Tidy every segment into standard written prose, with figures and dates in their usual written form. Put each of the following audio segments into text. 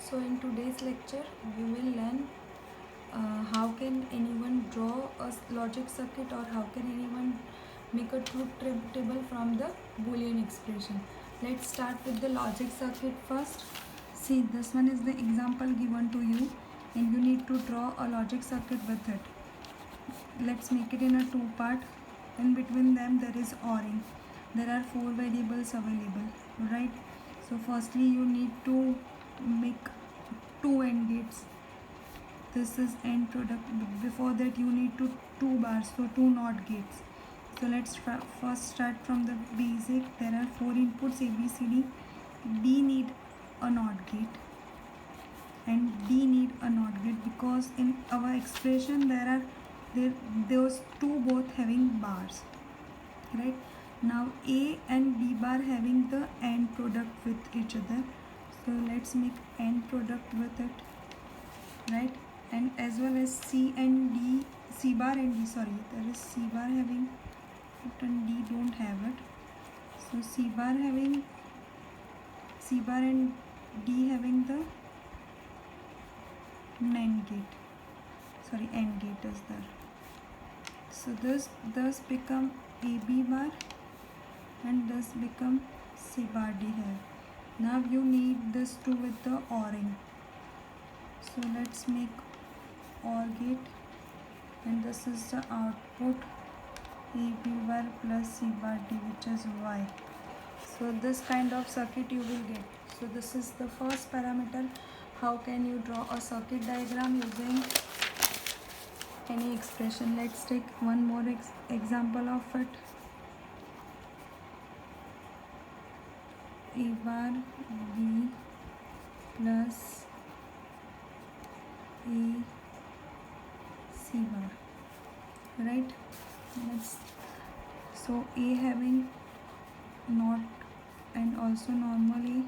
So in today's lecture we will learn how can anyone draw a logic circuit, or how can anyone make a truth table from the boolean expression. Let's start with the logic circuit first. See, this one is the example given to you and you need to draw a logic circuit with it. Let's make it in a two part. In between them there is ORing. There are 4 variables available, right? So firstly you need to make 2 AND gates. This is AND product. Before that you need to 2 bars, so 2 NOT gates. So let's first start from the basic. There are 4 inputs A, B, C, D. D need a NOT gate and D need a NOT gate, because in our expression there are those two both having bars, right? Now A and D bar having the AND product with each other, so let's make AND product with it, right? And as well as C and D, C bar and D, sorry, there is C bar having it and D don't have it, so C bar and D having the NAND gate, sorry, AND gate is there. So this become AB bar and this become C bar D here. Now you need this two with the ORing. So let's make OR gate, and this is the output AB bar plus C bar D, which is Y. So this kind of circuit you will get. So this is the first parameter. How can you draw a circuit diagram using any expression? Let's take one more example of it. A bar B plus A C bar, right? So A having not and also normally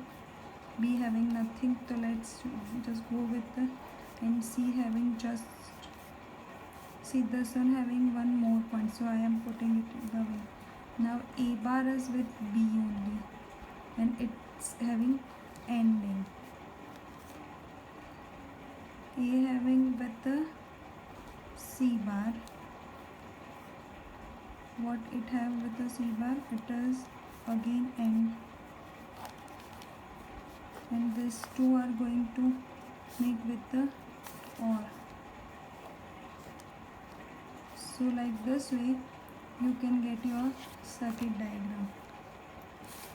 B having nothing, so let's just go with the, and C having just, see this one having one more point, so I am putting it the way. Now A bar is with B only and it's having ending. A having with the C bar, what it have with the C bar, it is again end, and these two are going to make with the OR. So like this way you can get your circuit diagram.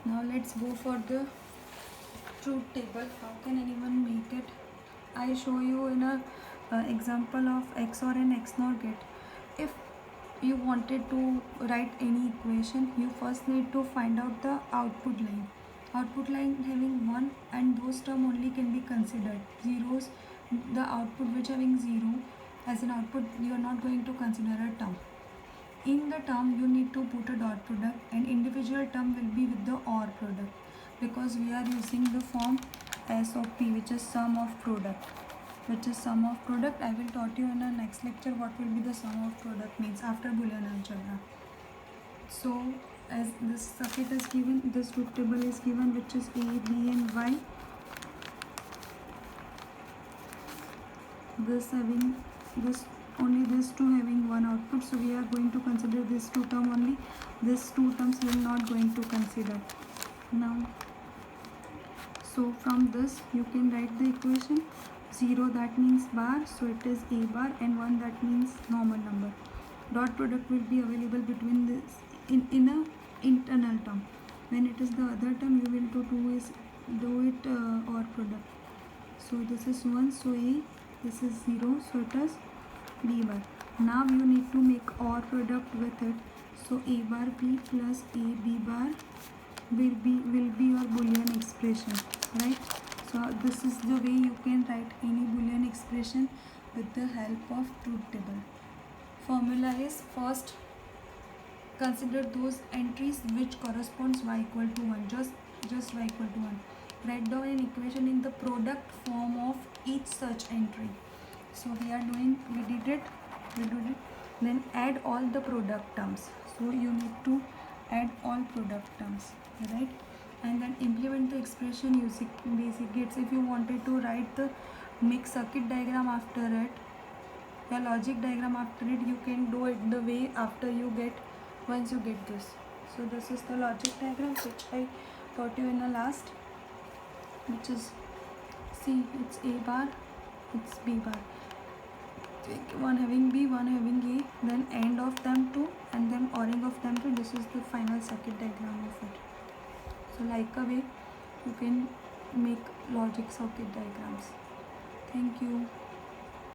Now let's go for the truth table. How can anyone make it? I show you in a example of XOR and XNOR gate. If you wanted to write any equation, you first need to find out the output line. Output line having 1 and those term only can be considered. Zeros, the output which having 0 as an output, you are not going to consider a term. In the term you need to put a dot product, and individual term will be with the OR product, because we are using the form SOP, which is sum of product. I will taught you in the next lecture what will be the sum of product means after Boolean algebra. So as this circuit is given, this truth table is given, which is A, B and Y. This having this, only these two having one output, so we are going to consider this two term only. These two terms we are not going to consider now. So from this you can write the equation. 0 that means bar, so it is A bar, and 1 that means normal number. Dot product will be available between this in a internal term. When it is the other term, you will do it OR product. So this is 1, so A, this is 0, so it is B bar. Now you need to make OR product with it. So A bar B plus A B bar will be your Boolean expression, right? So this is the way you can write any Boolean expression with the help of truth table. Formula is, first consider those entries which corresponds y equal to 1, just y equal to 1. Write down an equation in the product form of each such entry. So we did it. Then add all the product terms. So you need to add all product terms, right? and then implement the expression using basic gates. If you wanted to write the make circuit diagram after it, a logic diagram after it, you can do it the way after you get, once you get this. So this is the logic diagram which I taught you in the last, which is, see, it's A bar, it's B bar, one having B, one having A, then end of them two, and then ORing of them two. This is the final circuit diagram of it. So like a way you can make logic circuit diagrams. Thank you.